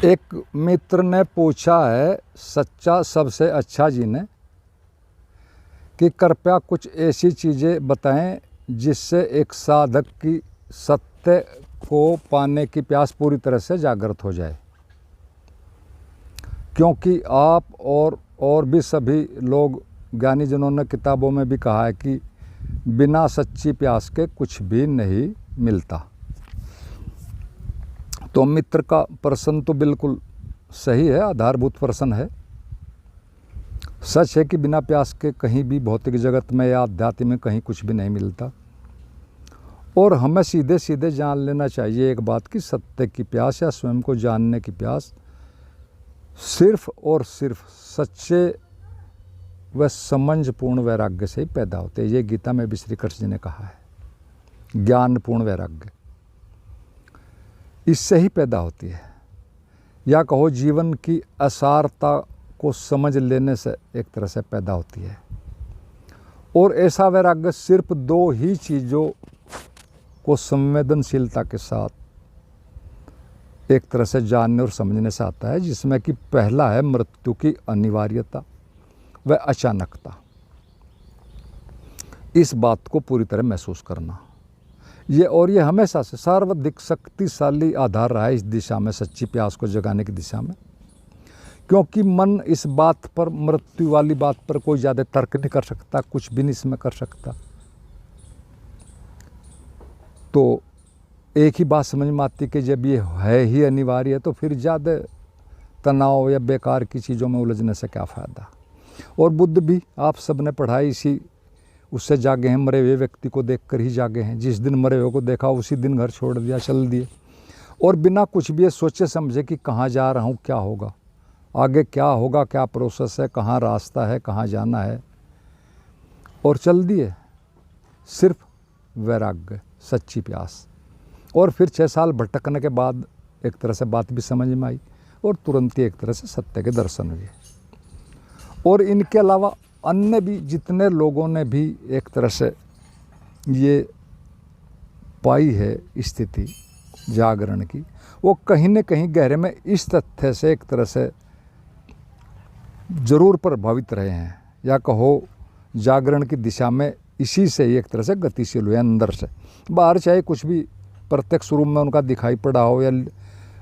एक मित्र ने पूछा है सच्चा सबसे अच्छा जी ने कि कृपया कुछ ऐसी चीज़ें बताएं जिससे एक साधक की सत्य को पाने की प्यास पूरी तरह से जागृत हो जाए, क्योंकि आप और भी सभी लोग ज्ञानी जनों ने किताबों में भी कहा है कि बिना सच्ची प्यास के कुछ भी नहीं मिलता। तो मित्र का प्रश्न तो बिल्कुल सही है, आधारभूत प्रश्न है। सच है कि बिना प्यास के कहीं भी भौतिक जगत में या अध्यात्म में कहीं कुछ भी नहीं मिलता, और हमें सीधे सीधे जान लेना चाहिए एक बात कि सत्य की प्यास या स्वयं को जानने की प्यास सिर्फ और सिर्फ सच्चे व समंजपूर्ण वैराग्य से ही पैदा होते हैं। ये गीता में भी श्री कृष्ण जी ने कहा है, ज्ञानपूर्ण वैराग्य इससे ही पैदा होती है, या कहो जीवन की असारता को समझ लेने से एक तरह से पैदा होती है। और ऐसा वैराग्य सिर्फ दो ही चीज़ों को संवेदनशीलता के साथ एक तरह से जानने और समझने से आता है, जिसमें कि पहला है मृत्यु की अनिवार्यता व अचानकता। इस बात को पूरी तरह महसूस करना, ये हमेशा से सर्वाधिक शक्तिशाली आधार रहा है इस दिशा में, सच्ची प्यास को जगाने की दिशा में। क्योंकि मन इस बात पर, मृत्यु वाली बात पर कोई ज़्यादा तर्क नहीं कर सकता, कुछ भी नहीं इसमें कर सकता। तो एक ही बात समझ में आती कि जब ये है ही अनिवार्य, तो फिर ज़्यादा तनाव या बेकार की चीज़ों में उलझने से क्या फ़ायदा। और बुद्ध भी, आप सब ने पढ़ाई इसी उससे जागे हैं, मरे हुए व्यक्ति को देखकर ही जागे हैं। जिस दिन मरे हुए को देखा उसी दिन घर छोड़ दिया, चल दिए, और बिना कुछ भी सोचे समझे कि कहाँ जा रहा हूँ, क्या होगा आगे, क्या होगा, क्या प्रोसेस है, कहाँ रास्ता है, कहाँ जाना है, और चल दिए। सिर्फ वैराग्य, सच्ची प्यास। और फिर 6 साल भटकने के बाद एक तरह से बात भी समझ में आई, और तुरंत ही एक तरह से सत्य के दर्शन हुए। और इनके अलावा अन्य भी जितने लोगों ने भी एक तरह से ये पाई है स्थिति जागरण की, वो कहीं न कहीं गहरे में इस तथ्य से एक तरह से ज़रूर प्रभावित रहे हैं, या कहो जागरण की दिशा में इसी से ही एक तरह से गतिशील हुए अंदर से। बाहर चाहे कुछ भी प्रत्यक्ष रूप में उनका दिखाई पड़ा हो, या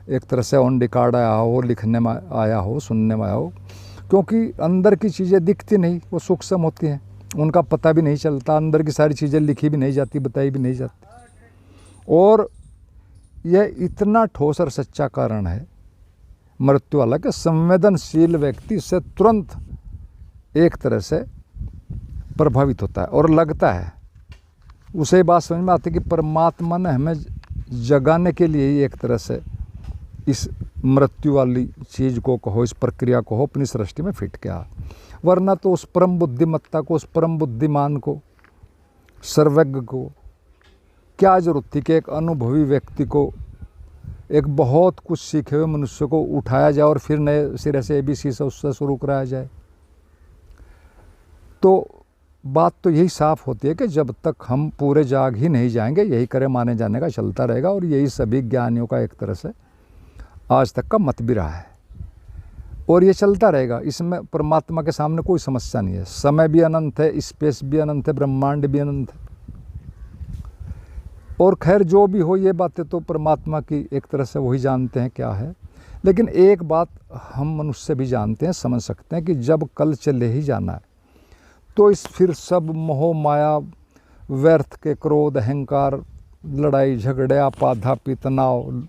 एक तरह से ऑन रिकॉर्ड आया हो, लिखने में आया हो, सुनने में आया हो, क्योंकि अंदर की चीज़ें दिखती नहीं, वो सूक्ष्म होती हैं, उनका पता भी नहीं चलता। अंदर की सारी चीज़ें लिखी भी नहीं जाती, बताई भी नहीं जाती। और यह इतना ठोस और सच्चा कारण है मृत्यु वाला कि संवेदनशील व्यक्ति से तुरंत एक तरह से प्रभावित होता है, और लगता है उसे बात समझ में आती है कि परमात्मा ने हमें जगाने के लिए ही एक तरह से इस मृत्यु वाली चीज़ को कहो, इस प्रक्रिया को हो, अपनी सृष्टि में फिट किया। वरना तो उस परम बुद्धिमत्ता को, उस परम बुद्धिमान को, सर्वज्ञ को क्या जरूरत थी कि एक अनुभवी व्यक्ति को, एक बहुत कुछ सीखे हुए मनुष्य को उठाया जाए और फिर नए सिरे से ABC से उससे शुरू कराया जाए। तो बात तो यही साफ होती है कि जब तक हम पूरे जाग ही नहीं जाएंगे, यही करे माने जाने का चलता रहेगा। और यही सभी ज्ञानियों का एक तरह से आज तक का मत भी रहा है, और ये चलता रहेगा। इसमें परमात्मा के सामने कोई समस्या नहीं है। समय भी अनंत है, स्पेस भी अनंत है, ब्रह्मांड भी अनंत है। और खैर जो भी हो, ये बातें तो परमात्मा की एक तरह से वही जानते हैं क्या है। लेकिन एक बात हम मनुष्य भी जानते हैं, समझ सकते हैं कि जब कल चले ही जाना है, तो इस फिर सब मोह माया, व्यर्थ के क्रोध, अहंकार, लड़ाई झगड़े, आपाधापी, तनाव,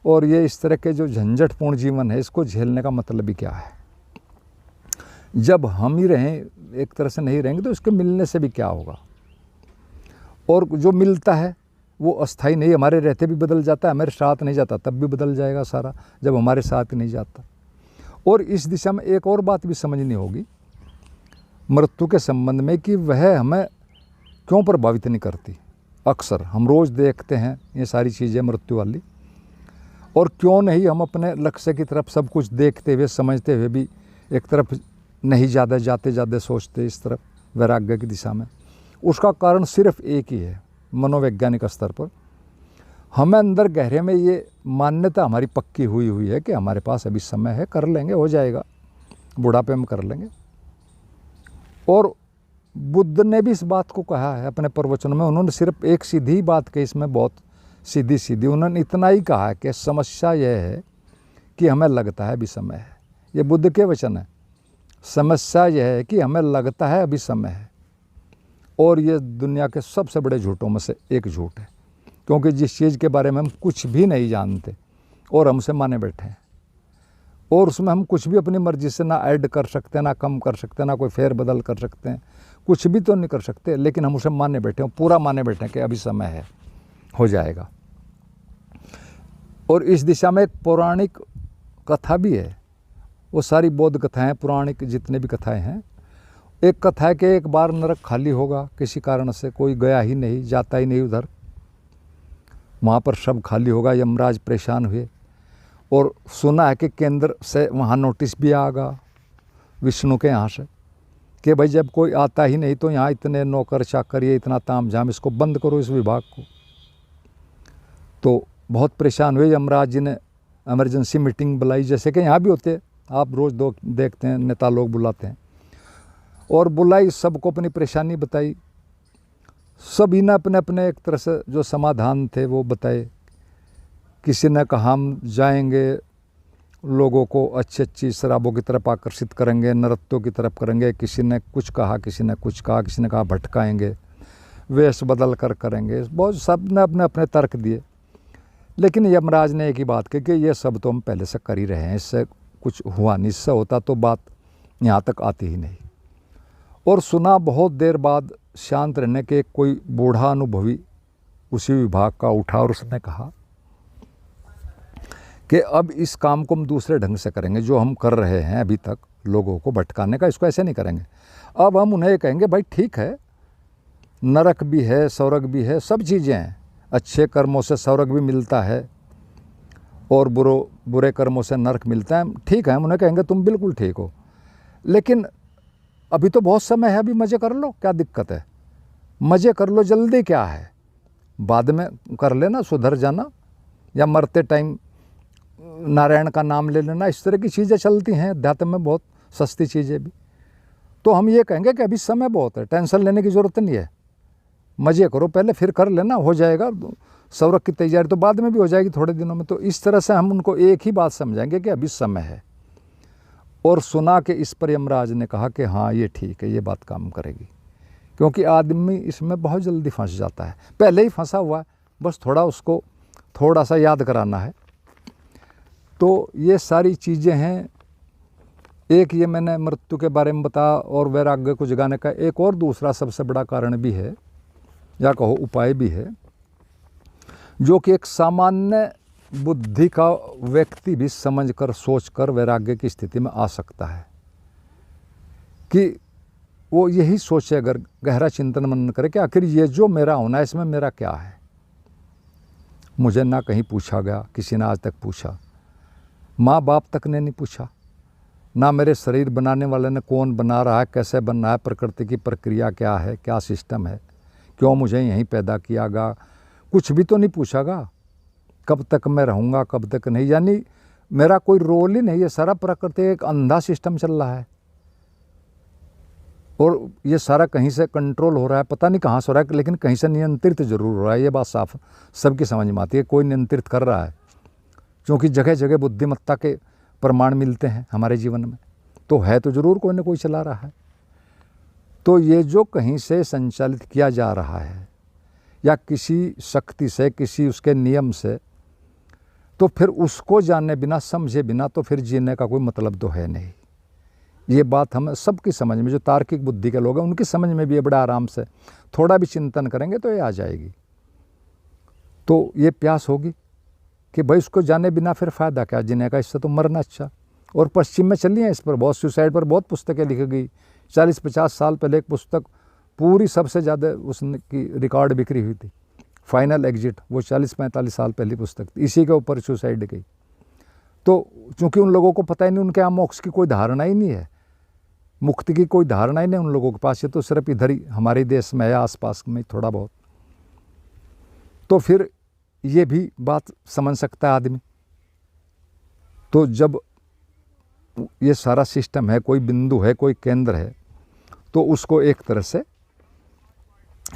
और ये इस तरह के जो झंझटपूर्ण जीवन है, इसको झेलने का मतलब भी क्या है। जब हम ही रहें, एक तरह से नहीं रहेंगे, तो इसके मिलने से भी क्या होगा। और जो मिलता है वो अस्थाई नहीं, हमारे रहते भी बदल जाता है, हमारे साथ नहीं जाता तब भी बदल जाएगा सारा, जब हमारे साथ नहीं जाता। और इस दिशा में एक और बात भी समझनी होगी मृत्यु के संबंध में, कि वह हमें क्यों प्रभावित नहीं करती। अक्सर हम रोज़ देखते हैं ये सारी चीज़ें मृत्यु वाली, और क्यों नहीं हम अपने लक्ष्य की तरफ सब कुछ देखते हुए, समझते हुए भी एक तरफ नहीं ज़्यादा जाते सोचते इस तरफ वैराग्य की दिशा में। उसका कारण सिर्फ एक ही है मनोवैज्ञानिक स्तर पर, हमें अंदर गहरे में ये मान्यता हमारी पक्की हुई है कि हमारे पास अभी समय है, कर लेंगे, हो जाएगा, बुढ़ापे में कर लेंगे। और बुद्ध ने भी इस बात को कहा है अपने प्रवचन में। उन्होंने सिर्फ एक सीधी बात कही, इसमें बहुत सीधी उन्होंने इतना ही कहा है कि समस्या यह है कि हमें लगता है अभी समय है। ये बुद्ध के वचन है। समस्या यह है कि हमें लगता है अभी समय है। और ये दुनिया के सबसे बड़े झूठों में से एक झूठ है, क्योंकि जिस चीज़ के बारे में हम कुछ भी नहीं जानते और हम उसे माने बैठे हैं, और उसमें हम कुछ भी अपनी मर्जी से ना ऐड कर सकते, ना कम कर सकते, ना कोई फेर बदल कर सकते हैं, कुछ भी तो नहीं कर सकते, लेकिन हम उसे माने बैठे हैं, पूरा माने बैठे हैं कि अभी समय है, हो जाएगा। और इस दिशा में एक पौराणिक कथा भी है। वो सारी बौद्ध कथाएं, पौराणिक जितने भी कथाएं हैं, एक कथा है कि एक बार नरक खाली होगा, किसी कारण से कोई गया ही नहीं, जाता ही नहीं उधर, वहाँ पर सब खाली होगा। यमराज परेशान हुए और सुना है कि केंद्र से वहाँ नोटिस भी आएगा विष्णु के यहाँ से कि भाई जब कोई आता ही नहीं तो यहाँ इतने नौकर चाकर, ये इतना तामझाम, इसको बंद करो, इस विभाग को। तो बहुत परेशान हुए। यमराज जी ने इमरजेंसी मीटिंग बुलाई, जैसे कि यहाँ भी होते, आप रोज़ देखते हैं नेता लोग बुलाते हैं, और बुलाई, सबको अपनी परेशानी बताई। सभी ने अपने अपने एक तरह से जो समाधान थे वो बताए। किसी ने कहा हम जाएंगे, लोगों को अच्छी अच्छी शराबों की तरफ आकर्षित करेंगे, नृत्यों की तरफ करेंगे। किसी ने कुछ कहा, किसी ने कुछ कहा, किसी ने कहा भटकाएंगे, वेश बदल कर करेंगे। बहुत सब ने अपने अपने तर्क दिए। लेकिन यमराज ने एक ही बात कही कि ये सब तो हम पहले से कर ही रहे हैं, इससे कुछ हुआ नहीं, इससे होता तो बात यहाँ तक आती ही नहीं। और सुना बहुत देर बाद शांत रहने के कोई बूढ़ा अनुभवी उसी विभाग का उठा और उसने कहा कि अब इस काम को हम दूसरे ढंग से करेंगे। जो हम कर रहे हैं अभी तक लोगों को भटकाने का, इसको ऐसे नहीं करेंगे। अब हम उन्हें कहेंगे भाई ठीक है, नरक भी है, स्वर्ग भी है, सब चीज़ें हैं। अच्छे कर्मों से स्वर्ग भी मिलता है और बुरे कर्मों से नरक मिलता है। ठीक है, हम उन्हें कहेंगे तुम बिल्कुल ठीक हो, लेकिन अभी तो बहुत समय है, अभी मज़े कर लो, क्या दिक्कत है, मज़े कर लो, जल्दी क्या है, बाद में कर लेना, सुधर जाना, या मरते टाइम नारायण का नाम ले लेना। इस तरह की चीज़ें चलती हैं अध्यात्म में, बहुत सस्ती चीज़ें भी। तो हम ये कहेंगे कि अभी समय बहुत है, टेंशन लेने की ज़रूरत नहीं है, मज़े करो पहले, फिर कर लेना, हो जाएगा, स्वर्ग की तैयारी तो बाद में भी हो जाएगी थोड़े दिनों में। तो इस तरह से हम उनको एक ही बात समझाएंगे कि अभी समय है। और सुना कि इस पर यमराज ने कहा कि हाँ ये ठीक है, ये बात काम करेगी, क्योंकि आदमी इसमें बहुत जल्दी फंस जाता है, पहले ही फंसा हुआ है, बस उसको थोड़ा सा याद कराना है। तो ये सारी चीज़ें हैं। एक ये मैंने मृत्यु के बारे में बताया और वैराग्य को जगाने का एक और दूसरा सबसे बड़ा कारण भी है, या कहो उपाय भी है, जो कि एक सामान्य बुद्धि का व्यक्ति भी समझकर सोचकर वैराग्य की स्थिति में आ सकता है, कि वो यही सोचे, अगर गहरा चिंतन मनन करे कि आखिर ये जो मेरा होना है इसमें मेरा क्या है। मुझे ना कहीं पूछा गया, किसी ने आज तक पूछा, माँ बाप तक ने नहीं पूछा, ना मेरे शरीर बनाने वाले ने कौन बना रहा है, कैसे बन रहा है, प्रकृति की प्रक्रिया क्या है, क्या सिस्टम है, क्यों मुझे यहीं पैदा किया गया, कुछ भी तो नहीं पूछागा। कब तक मैं रहूँगा, कब तक नहीं, यानी मेरा कोई रोल ही नहीं है। सारा प्रकृति एक अंधा सिस्टम चल रहा है और ये सारा कहीं से कंट्रोल हो रहा है, पता नहीं कहाँ से हो रहा है, लेकिन कहीं से नियंत्रित जरूर हो रहा है। ये बात साफ सबकी समझ में आती है, कोई नियंत्रित कर रहा है, क्योंकि जगह जगह बुद्धिमत्ता के प्रमाण मिलते हैं हमारे जीवन में, तो है तो ज़रूर कोई ना कोई चला रहा है। तो ये जो कहीं से संचालित किया जा रहा है या किसी शक्ति से, किसी उसके नियम से, तो फिर उसको जाने बिना, समझे बिना, तो फिर जीने का कोई मतलब तो है नहीं। ये बात हम सबकी समझ में, जो तार्किक बुद्धि के लोग हैं उनकी समझ में भी ये बड़ा आराम से, थोड़ा भी चिंतन करेंगे तो ये आ जाएगी। तो ये प्यास होगी कि भाई उसको जाने बिना फिर फ़ायदा क्या जीने का, इससे तो मरना अच्छा। और पश्चिम में चली हैं इस पर बहुत, सुसाइड पर बहुत पुस्तकें लिखी गई। 40-50 साल पहले एक पुस्तक पूरी सबसे ज़्यादा उसकी रिकॉर्ड बिक्री हुई थी, फाइनल एग्जिट, वो 40-45 साल पहली पुस्तक थी, इसी के ऊपर सुसाइड गई। तो चूँकि उन लोगों को पता ही नहीं, उनके यहाँ मोक्ष की कोई धारणा ही नहीं है, मुक्ति की कोई धारणा ही नहीं उन लोगों के पास। ये तो सिर्फ इधर ही हमारे देश में है, आसपास में थोड़ा बहुत। तो फिर ये भी बात समझ सकता है आदमी। तो जब ये सारा सिस्टम है, कोई बिंदु है, कोई केंद्र है, तो उसको एक तरह से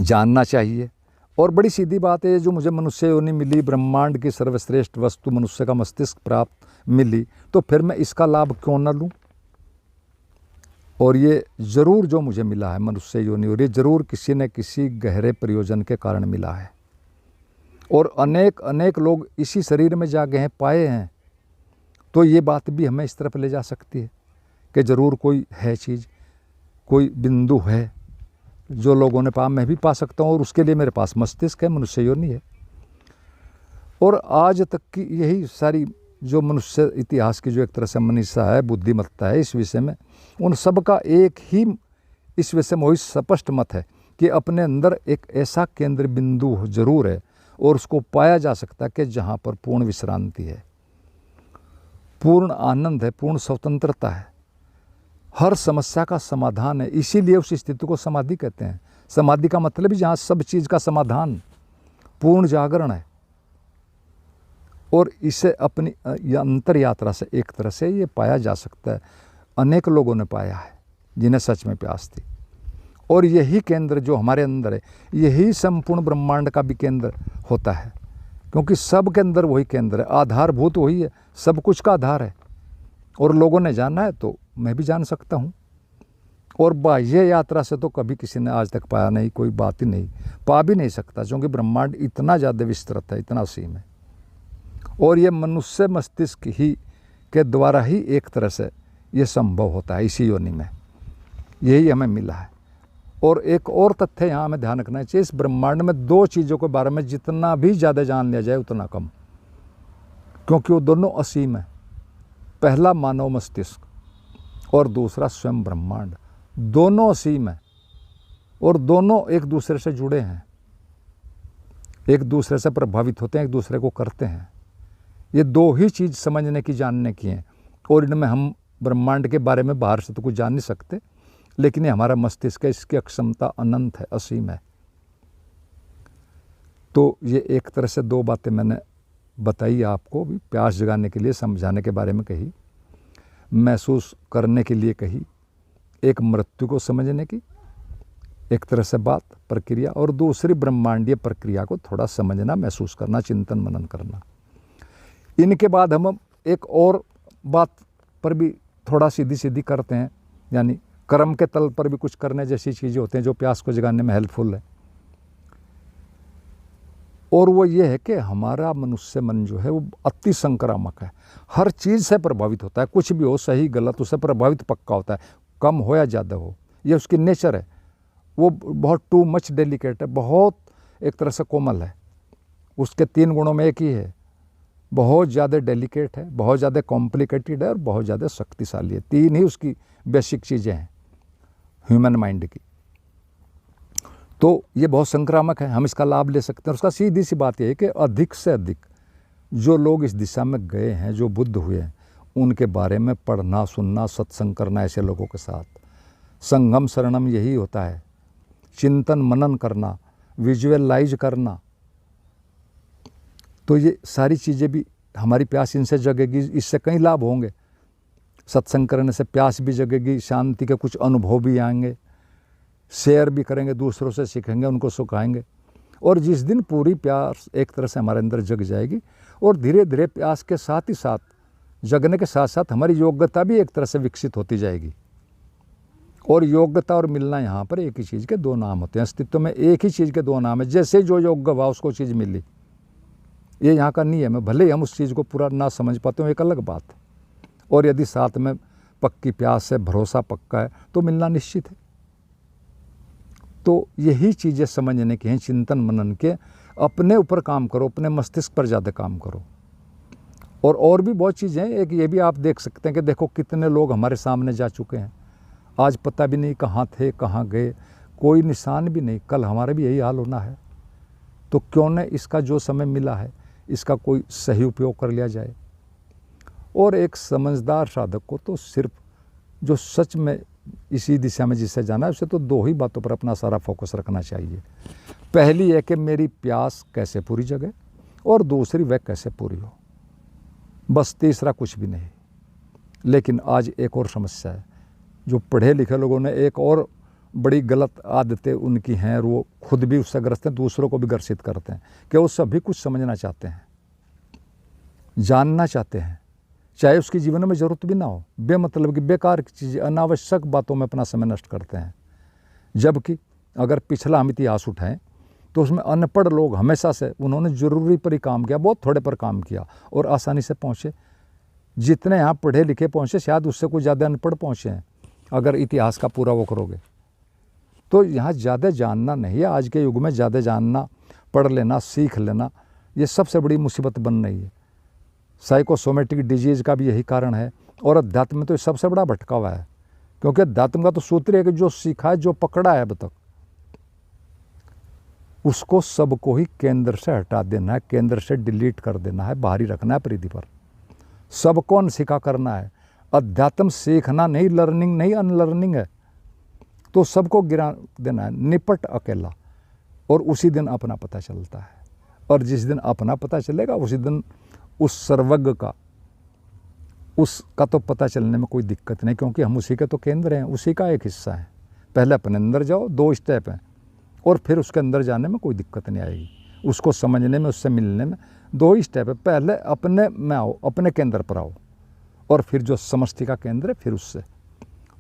जानना चाहिए। और बड़ी सीधी बात है, जो मुझे मनुष्य योनि मिली, ब्रह्मांड की सर्वश्रेष्ठ वस्तु मनुष्य का मस्तिष्क प्राप्त मिली, तो फिर मैं इसका लाभ क्यों न लूँ। और ये ज़रूर जो मुझे मिला है मनुष्य योनि, और ये ज़रूर किसी न किसी गहरे प्रयोजन के कारण मिला है। और अनेक अनेक लोग इसी शरीर में जागे हैं, पाए हैं। तो ये बात भी हमें इस तरफ ले जा सकती है कि ज़रूर कोई है चीज़, कोई बिंदु है जो लोगों ने पा, मैं भी पा सकता हूँ, और उसके लिए मेरे पास मस्तिष्क है, मनुष्य योनि है। और आज तक की यही सारी जो मनुष्य इतिहास की जो एक तरह से मनीषा है, बुद्धिमत्ता है इस विषय में, उन सब का एक ही इस विषय में वही स्पष्ट मत है कि अपने अंदर एक ऐसा केंद्र बिंदु जरूर है, और उसको पाया जा सकता है कि जहाँ पर पूर्ण विश्रांति है, पूर्ण आनंद है, पूर्ण स्वतंत्रता है, हर समस्या का समाधान है। इसीलिए उस स्थिति को समाधि कहते हैं। समाधि का मतलब ही जहाँ सब चीज़ का समाधान, पूर्ण जागरण है। और इसे अपनी अंतर यात्रा से एक तरह से ये पाया जा सकता है। अनेक लोगों ने पाया है जिन्हें सच में प्यास थी। और यही केंद्र जो हमारे अंदर है, यही संपूर्ण ब्रह्मांड का भी केंद्र होता है, क्योंकि सब के अंदर वही केंद्र है, आधारभूत वही है, सब कुछ का आधार है। और लोगों ने जाना है तो मैं भी जान सकता हूँ। और बाह्य यात्रा से तो कभी किसी ने आज तक पाया नहीं, कोई बात ही नहीं, पा भी नहीं सकता, क्योंकि ब्रह्मांड इतना ज़्यादा विस्तृत है, इतना असीम है। और ये मनुष्य मस्तिष्क ही के द्वारा ही एक तरह से ये संभव होता है, इसी योनि में यही हमें मिला है। और एक और तथ्य यहाँ हमें ध्यान रखना चाहिए, इस ब्रह्मांड में दो चीज़ों के बारे में जितना भी ज़्यादा जान लिया जाए उतना कम, क्योंकि वो दोनों असीम है। पहला मानव मस्तिष्क और दूसरा स्वयं ब्रह्मांड, दोनों असीम है और दोनों एक दूसरे से जुड़े हैं, एक दूसरे से प्रभावित होते हैं, एक दूसरे को करते हैं। ये दो ही चीज़ समझने की, जानने की हैं। और इनमें हम ब्रह्मांड के बारे में बाहर से तो कुछ जान नहीं सकते, लेकिन ये हमारा मस्तिष्क है, इसकी अक्षमता अनंत है, असीम है। तो ये एक तरह से दो बातें मैंने बताई आपको, भी प्यास जगाने के लिए, समझाने के बारे में कही, महसूस करने के लिए कही, एक मृत्यु को समझने की एक तरह से बात, प्रक्रिया, और दूसरी ब्रह्मांडीय प्रक्रिया को थोड़ा समझना, महसूस करना, चिंतन मनन करना। इनके बाद हम एक और बात पर भी थोड़ा सीधी सीधी करते हैं, यानी कर्म के तल पर भी कुछ करने जैसी चीज़ें होती हैं जो प्यास को जगाने में हेल्पफुल है। और वो ये है कि हमारा मनुष्य मन जो है वो अति संक्रामक है, हर चीज़ से प्रभावित होता है, कुछ भी हो, सही गलत, उससे प्रभावित पक्का होता है, कम हो या ज़्यादा हो, ये उसकी नेचर है। वो बहुत टू मच डेलिकेट है, बहुत एक तरह से कोमल है, उसके तीन गुणों में एक ही है, बहुत ज़्यादा डेलिकेट है, बहुत ज़्यादा कॉम्प्लिकेटेड है और बहुत ज़्यादा शक्तिशाली है। तीन ही उसकी बेसिक चीज़ें हैं ह्यूमन माइंड की। तो ये बहुत संक्रामक है, हम इसका लाभ ले सकते हैं। उसका सीधी सी बात यह है कि अधिक से अधिक जो लोग इस दिशा में गए हैं, जो बुद्ध हुए हैं, उनके बारे में पढ़ना, सुनना, सत्संग करना, ऐसे लोगों के साथ संगम शरणम यही होता है, चिंतन मनन करना, विजुअलाइज करना। तो ये सारी चीज़ें भी हमारी प्यास इनसे जगेगी, इससे कई लाभ होंगे। सत्संग करने से प्यास भी जगेगी, शांति के कुछ अनुभव भी आएंगे, शेयर भी करेंगे, दूसरों से सीखेंगे, उनको सिखाएंगे। और जिस दिन पूरी प्यास एक तरह से हमारे अंदर जग जाएगी, और धीरे धीरे प्यास के साथ ही साथ, जगने के साथ साथ हमारी योग्यता भी एक तरह से विकसित होती जाएगी। और योग्यता और मिलना यहाँ पर एक ही चीज़ के दो नाम होते हैं, अस्तित्व में एक ही चीज़ के दो नाम है। जैसे जो योग्य हुआ उसको चीज़ मिली, ये यहाँ का नियम है। भले ही हम उस चीज़ को पूरा ना समझ पाते हो, एक अलग बात है। और यदि साथ में पक्की प्यास है, भरोसा पक्का है, तो मिलना निश्चित है। तो यही चीज़ें समझने की हैं, चिंतन मनन के। अपने ऊपर काम करो, अपने मस्तिष्क पर ज़्यादा काम करो। और भी बहुत चीज़ें हैं। एक ये भी आप देख सकते हैं कि देखो कितने लोग हमारे सामने जा चुके हैं, आज पता भी नहीं कहाँ थे, कहाँ गए, कोई निशान भी नहीं। कल हमारा भी यही हाल होना है। तो क्यों न इसका जो समय मिला है, इसका कोई सही उपयोग कर लिया जाए। और एक समझदार साधक को तो सिर्फ जो सच में इसी दिशा में जिससे जाना है, उसे तो दो ही बातों पर अपना सारा फोकस रखना चाहिए। पहली है कि मेरी प्यास कैसे पूरी जगे, और दूसरी वह कैसे पूरी हो, बस तीसरा कुछ भी नहीं। लेकिन आज एक और समस्या है, जो पढ़े लिखे लोगों ने एक और बड़ी गलत आदतें उनकी हैं, और वो खुद भी उससे ग्रस्त हैं, दूसरों को भी ग्रसित करते हैं कि वो सभी कुछ समझना चाहते हैं, जानना चाहते हैं, चाहे उसकी जीवन में ज़रूरत भी ना हो। बेमतलब की बेकार की चीज़, अनावश्यक बातों में अपना समय नष्ट करते हैं। जबकि अगर पिछला हम इतिहास उठाएं तो उसमें अनपढ़ लोग हमेशा से उन्होंने ज़रूरी पर ही काम किया, बहुत थोड़े पर काम किया और आसानी से पहुँचे। जितने यहाँ पढ़े लिखे पहुँचे शायद उससे कुछ ज़्यादा अनपढ़ पहुँचे हैं, अगर इतिहास का पूरा वो करोगे तो। यहाँ ज़्यादा जानना नहीं है, आज के युग में ज़्यादा जानना, पढ़ लेना, सीख लेना, ये सबसे बड़ी मुसीबत बन रही है। साइकोसोमेटिक डिजीज़ का भी यही कारण है, और अध्यात्म में तो सबसे बड़ा भटकावा है, क्योंकि अध्यात्म का तो सूत्र है कि जो सीखा है, जो पकड़ा है अब तक, उसको सबको ही केंद्र से हटा देना है, केंद्र से डिलीट कर देना है, बाहरी रखना है परिधि पर, सबको अनसीखा करना है। अध्यात्म सीखना नहीं, लर्निंग नहीं, अनलर्निंग है। तो सबको गिरा देना है, निपट अकेला, और उसी दिन अपना पता चलता है। और जिस दिन अपना पता चलेगा उसी दिन उस सर्वज्ञ का, उसका तो पता चलने में कोई दिक्कत नहीं, क्योंकि हम उसी के तो केंद्र हैं, उसी का एक हिस्सा है। पहले अपने अंदर जाओ, 2 स्टेप हैं, और फिर उसके अंदर जाने में कोई दिक्कत नहीं आएगी। उसको समझने में, उससे मिलने में 2 ही स्टेप है। पहले अपने में आओ, अपने केंद्र पर आओ, और फिर जो समष्टि का केंद्र है फिर उससे।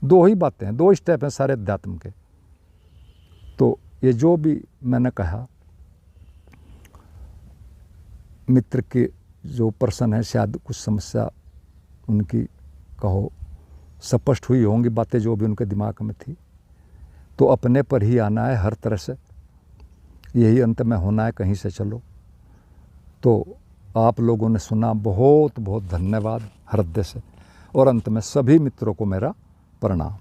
2 ही बातें हैं, 2 स्टेप हैं सारे अध्यात्म के। तो ये जो भी मैंने कहा, मित्र के जो पर्सन है, शायद कुछ समस्या उनकी कहो स्पष्ट हुई होंगी बातें जो भी उनके दिमाग में थी। तो अपने पर ही आना है हर तरह से, यही अंत में होना है, कहीं से चलो। तो आप लोगों ने सुना, बहुत बहुत धन्यवाद हृदय से, और अंत में सभी मित्रों को मेरा प्रणाम।